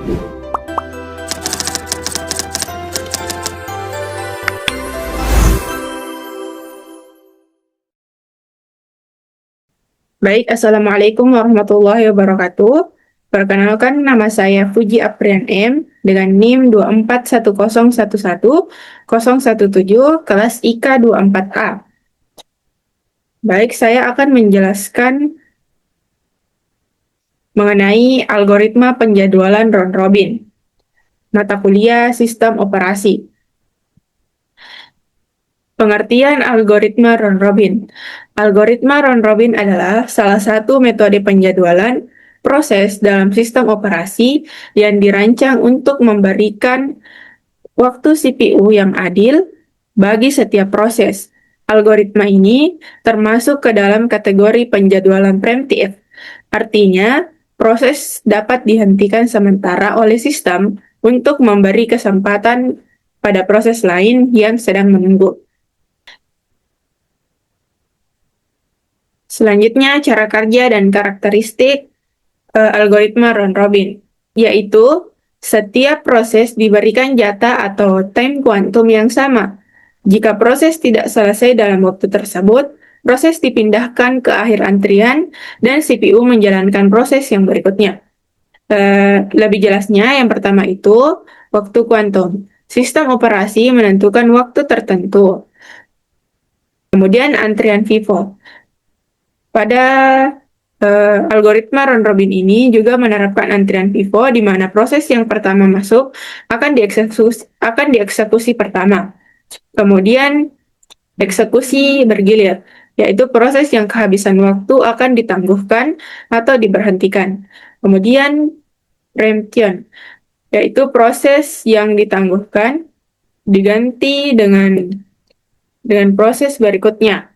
Baik, Assalamualaikum warahmatullahi wabarakatuh. Perkenalkan, nama saya Fuji Aprian M dengan NIM 241011017 kelas IK 24A. Baik, saya akan menjelaskan mengenai algoritma penjadwalan round robin. Mata kuliah Sistem Operasi. Pengertian algoritma round robin. Algoritma round robin adalah salah satu metode penjadwalan proses dalam sistem operasi yang dirancang untuk memberikan waktu CPU yang adil bagi setiap proses. Algoritma ini termasuk ke dalam kategori penjadwalan preemptif. Artinya, proses dapat dihentikan sementara oleh sistem untuk memberi kesempatan pada proses lain yang sedang menunggu. Selanjutnya, cara kerja dan karakteristik algoritma round robin, yaitu setiap proses diberikan jatah atau time kuantum yang sama. Jika proses tidak selesai dalam waktu tersebut, proses dipindahkan ke akhir antrian dan CPU menjalankan proses yang berikutnya. Lebih jelasnya, yang pertama itu waktu kuantum. Sistem operasi menentukan waktu tertentu. Kemudian antrian FIFO. Pada algoritma round robin ini juga menerapkan antrian FIFO di mana proses yang pertama masuk akan dieksekusi pertama. Kemudian eksekusi bergilir, yaitu proses yang kehabisan waktu akan ditangguhkan atau diberhentikan. Kemudian preemption, yaitu proses yang ditangguhkan diganti dengan proses berikutnya.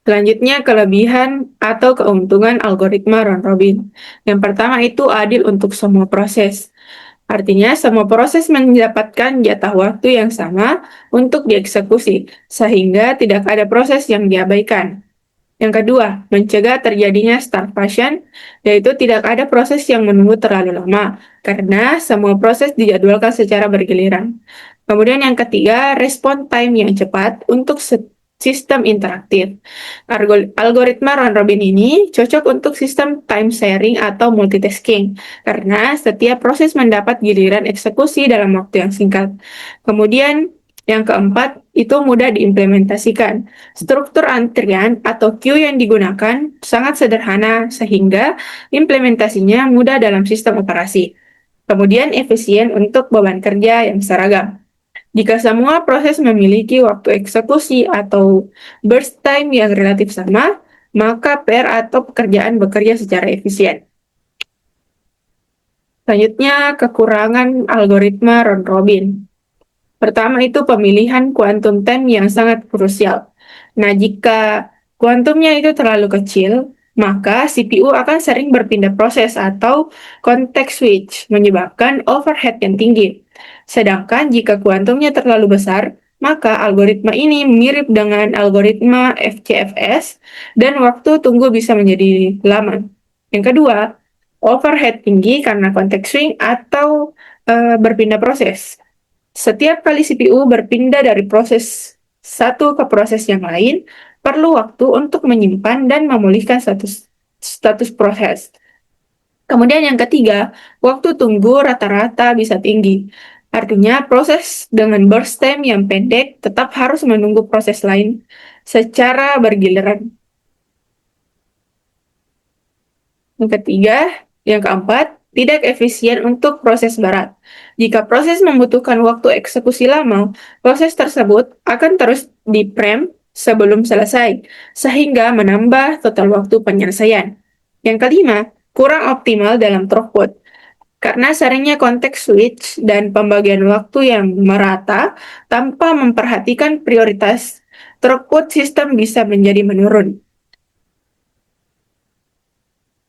Selanjutnya, kelebihan atau keuntungan algoritma round robin. Yang pertama itu adil untuk semua proses. Artinya, semua proses mendapatkan jatah waktu yang sama untuk dieksekusi, sehingga tidak ada proses yang diabaikan. Yang kedua, mencegah terjadinya starvation, yaitu tidak ada proses yang menunggu terlalu lama, karena semua proses dijadwalkan secara bergiliran. Kemudian yang ketiga, respon time yang cepat untuk sistem interaktif. Algoritma round robin ini cocok untuk sistem time sharing atau multitasking, karena setiap proses mendapat giliran eksekusi dalam waktu yang singkat. Kemudian yang keempat, itu mudah diimplementasikan. Struktur antrian atau queue yang digunakan sangat sederhana sehingga implementasinya mudah dalam sistem operasi. Kemudian efisien untuk beban kerja yang seragam. Jika semua proses memiliki waktu eksekusi atau burst time yang relatif sama, maka pair atau pekerjaan bekerja secara efisien. Selanjutnya, kekurangan algoritma round robin. Pertama itu pemilihan quantum time yang sangat krusial. Nah, jika kuantumnya itu terlalu kecil, maka CPU akan sering berpindah proses atau context switch, menyebabkan overhead yang tinggi. Sedangkan jika kuantumnya terlalu besar, maka algoritma ini mirip dengan algoritma FCFS dan waktu tunggu bisa menjadi lama. Yang kedua, overhead tinggi karena context switch atau berpindah proses. Setiap kali CPU berpindah dari proses satu ke proses yang lain, perlu waktu untuk menyimpan dan memulihkan status proses. Kemudian yang ketiga, waktu tunggu rata-rata bisa tinggi. Artinya proses dengan burst time yang pendek tetap harus menunggu proses lain secara bergiliran. Yang keempat, tidak efisien untuk proses berat. Jika proses membutuhkan waktu eksekusi lama, proses tersebut akan terus di-preempt sebelum selesai, sehingga menambah total waktu penyelesaian. Yang kelima, kurang optimal dalam throughput. Karena seringnya context switch dan pembagian waktu yang merata tanpa memperhatikan prioritas, throughput sistem bisa menjadi menurun.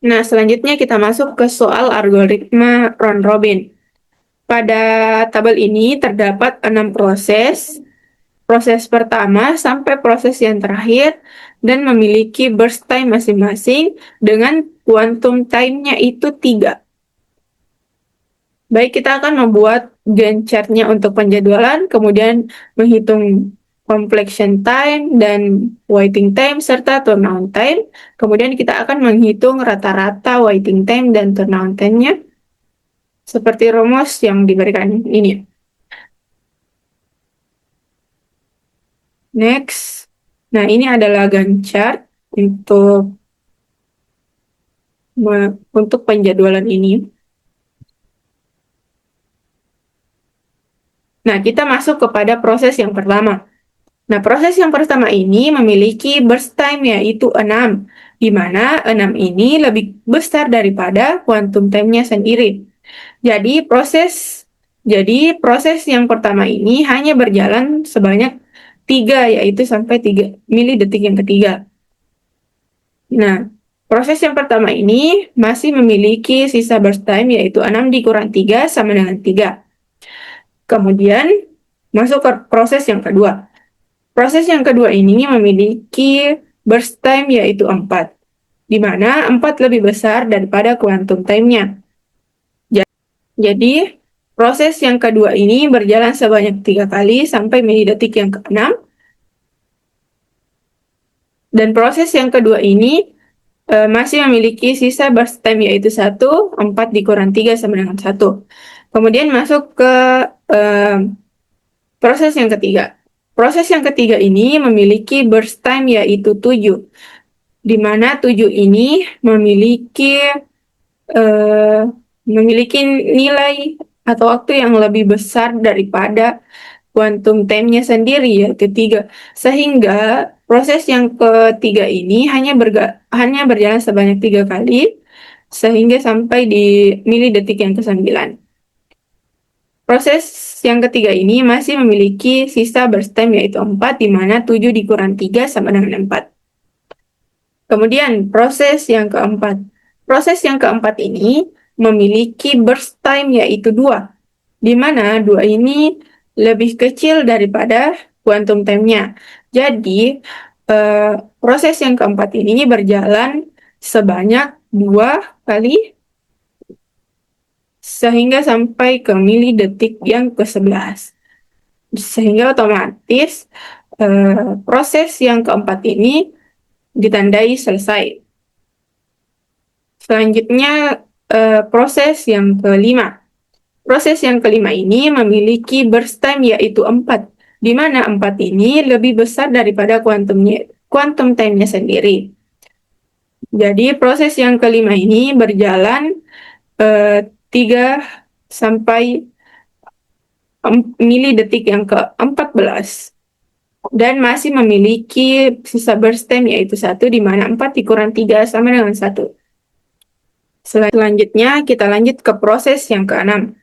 Nah, selanjutnya kita masuk ke soal algoritma round robin. Pada tabel ini terdapat 6 proses. Proses pertama sampai proses yang terakhir dan memiliki burst time masing-masing dengan quantum time-nya itu 3. Baik, kita akan membuat Gantt chart-nya untuk penjadwalan, kemudian menghitung completion time dan waiting time serta turnaround time. Kemudian kita akan menghitung rata-rata waiting time dan turnaround time-nya seperti rumus yang diberikan ini. Next. Nah, ini adalah Gantt chart untuk penjadwalan ini. Nah, kita masuk kepada proses yang pertama. Nah, proses yang pertama ini memiliki burst time yaitu 6, di mana 6 ini lebih besar daripada quantum time-nya sendiri. Jadi proses yang pertama ini hanya berjalan sebanyak 3, yaitu sampai 3 mili detik yang ketiga. Nah, proses yang pertama ini masih memiliki sisa burst time yaitu 6 dikurang 3 sama dengan 3. Kemudian masuk ke proses yang kedua. Proses yang kedua ini memiliki burst time yaitu 4, di mana 4 lebih besar daripada quantum time-nya. Jadi, proses yang kedua ini berjalan sebanyak 3 kali sampai milidetik yang ke-6. Dan proses yang kedua ini masih memiliki sisa burst time yaitu 1, 4 dikurang 3 sama dengan 1. Kemudian masuk ke proses yang ketiga. Proses yang ketiga ini memiliki burst time yaitu 7, di mana 7 ini memiliki nilai atau waktu yang lebih besar daripada quantum time-nya sendiri, yaitu 3. Sehingga proses yang ketiga ini hanya berjalan sebanyak 3 kali, sehingga sampai di milidetik yang ke-9. Proses yang ketiga ini masih memiliki sisa burst time yaitu 4, di mana 7 dikurang 3 sama dengan 4. Kemudian proses yang keempat. Proses yang keempat ini memiliki burst time yaitu 2, di mana 2 ini lebih kecil daripada quantum time-nya. Jadi, proses yang keempat ini berjalan sebanyak 2 kali sehingga sampai ke milidetik yang ke-11. Sehingga otomatis proses yang keempat ini ditandai selesai. Selanjutnya proses yang kelima. Proses yang kelima ini memiliki burst time yaitu 4, di mana 4 ini lebih besar daripada quantum time-nya sendiri. Jadi proses yang kelima ini berjalan 3 sampai milidetik yang ke-14 dan masih memiliki sisa burst time yaitu 1, di mana 4 dikurang 3 sama dengan 1. Selanjutnya kita lanjut ke proses yang ke-6.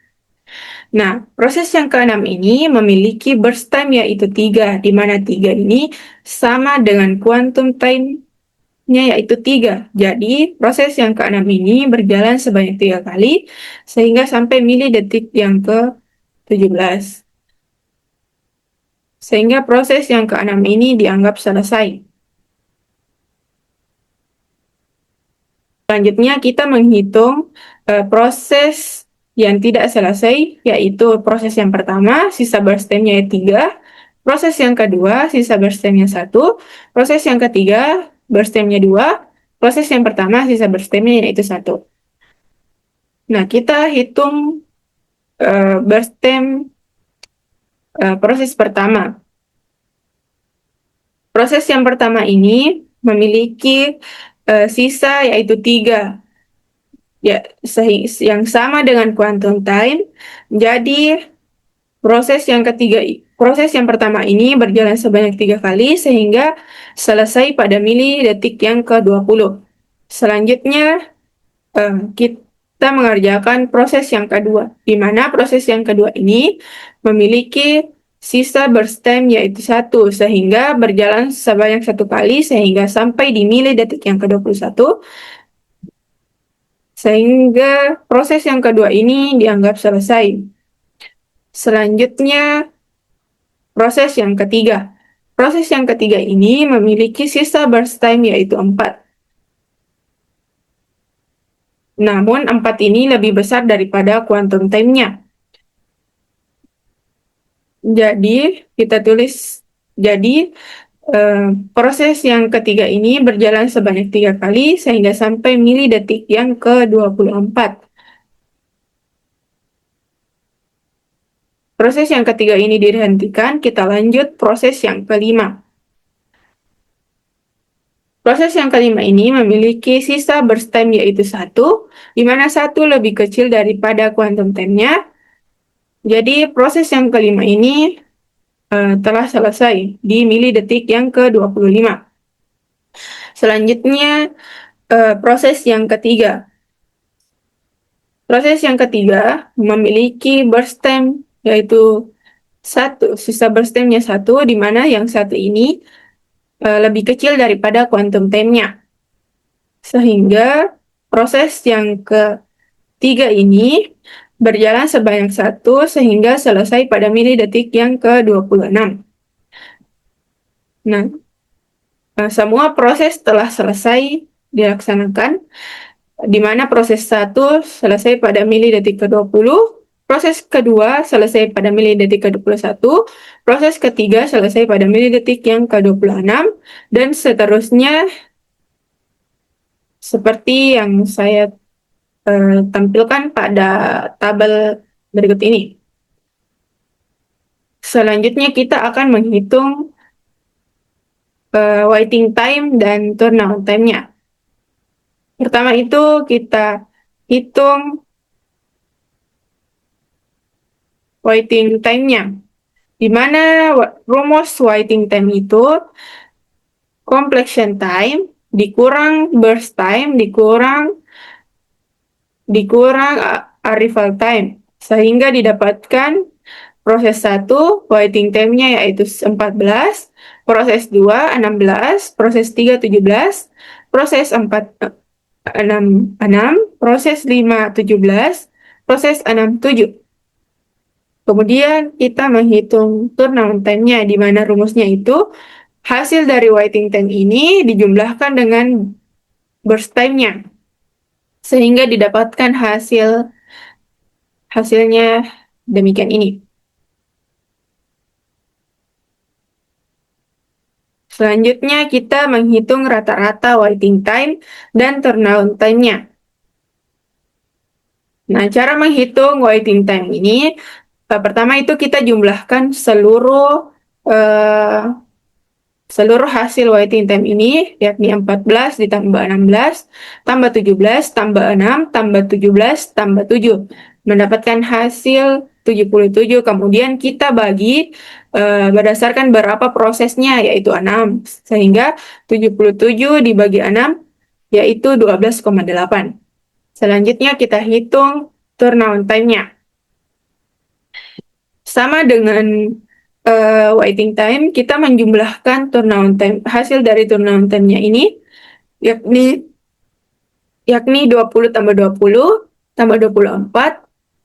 Nah, proses yang ke-6 ini memiliki burst time yaitu 3, di mana 3 ini sama dengan quantum time-nya yaitu 3. Jadi, proses yang ke-6 ini berjalan sebanyak 3 kali, sehingga sampai milidetik yang ke-17. Sehingga proses yang ke-6 ini dianggap selesai. Selanjutnya kita menghitung proses yang tidak selesai, yaitu proses yang pertama, sisa burst time-nya 3, proses yang kedua, sisa burst time-nya 1, proses yang ketiga, burst time-nya 2, proses yang pertama, sisa burst time-nya yaitu 1. Nah, kita hitung burst time proses pertama. Proses yang pertama ini memiliki sisa yaitu 3, ya, yang sama dengan quantum time. Jadi proses yang pertama ini berjalan sebanyak 3 kali sehingga selesai pada milidetik yang ke-20. Selanjutnya kita mengerjakan proses yang kedua, di mana proses yang kedua ini memiliki sisa burst time yaitu 1, sehingga berjalan sebanyak 1 kali sehingga sampai di milidetik yang ke-21. Sehingga proses yang kedua ini dianggap selesai. Selanjutnya, proses yang ketiga. Proses yang ketiga ini memiliki sisa burst time yaitu 4. Namun 4 ini lebih besar daripada quantum time-nya. Jadi, kita tulis, jadi proses yang ketiga ini berjalan sebanyak 3 kali sehingga sampai milidetik yang ke-24. Proses yang ketiga ini dihentikan, kita lanjut proses yang kelima. Proses yang kelima ini memiliki sisa burst time yaitu 1, di mana 1 lebih kecil daripada quantum time-nya. Jadi proses yang kelima ini telah selesai di milidetik yang ke-25. Selanjutnya proses yang ketiga. Proses yang ketiga memiliki burst time yaitu 1, sisa burst time-nya 1, di mana yang 1 ini lebih kecil daripada quantum time-nya. Sehingga proses yang ketiga ini berjalan sebanyak 1 sehingga selesai pada milidetik yang ke-26. Nah, semua proses telah selesai dilaksanakan, di mana proses 1 selesai pada milidetik ke-20, proses kedua selesai pada milidetik ke-21, proses ketiga selesai pada milidetik yang ke-26, dan seterusnya seperti yang saya tampilkan pada tabel berikut ini. Selanjutnya kita akan menghitung waiting time dan turnaround time-nya. Pertama itu kita hitung waiting time-nya, di mana rumus waiting time itu completion time dikurang burst time dikurang arrival time, sehingga didapatkan proses 1 waiting time-nya yaitu 14, proses 2 16, proses 3 17, proses 4 6, proses 5 17, proses 6 7. Kemudian kita menghitung turnaround time-nya, di mana rumusnya itu hasil dari waiting time ini dijumlahkan dengan burst time-nya, sehingga didapatkan hasilnya demikian ini. Selanjutnya kita menghitung rata-rata waiting time dan turnaround time-nya. Nah, cara menghitung waiting time ini, pertama itu kita jumlahkan seluruh hasil waiting time ini, yakni 14 ditambah 16, tambah 17, tambah 6, tambah 17, tambah 7. Mendapatkan hasil 77, kemudian kita bagi berdasarkan berapa prosesnya, yaitu 6. Sehingga 77 dibagi 6, yaitu 12,8. Selanjutnya kita hitung turnaround time-nya. Sama dengan waiting time, kita menjumlahkan turnaround time, hasil dari turnaround time-nya ini, yakni 20 tambah 20, tambah 24,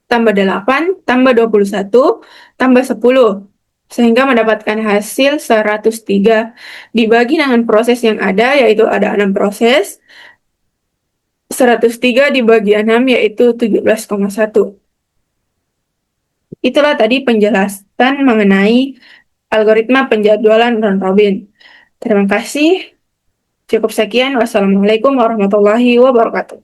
tambah 8, tambah 21, tambah 10, sehingga mendapatkan hasil 103. Dibagi dengan proses yang ada, yaitu ada 6 proses, 103 dibagi 6, yaitu 17,1. Itulah tadi penjelasan mengenai algoritma penjadwalan round robin. Terima kasih. Cukup sekian. Wassalamualaikum warahmatullahi wabarakatuh.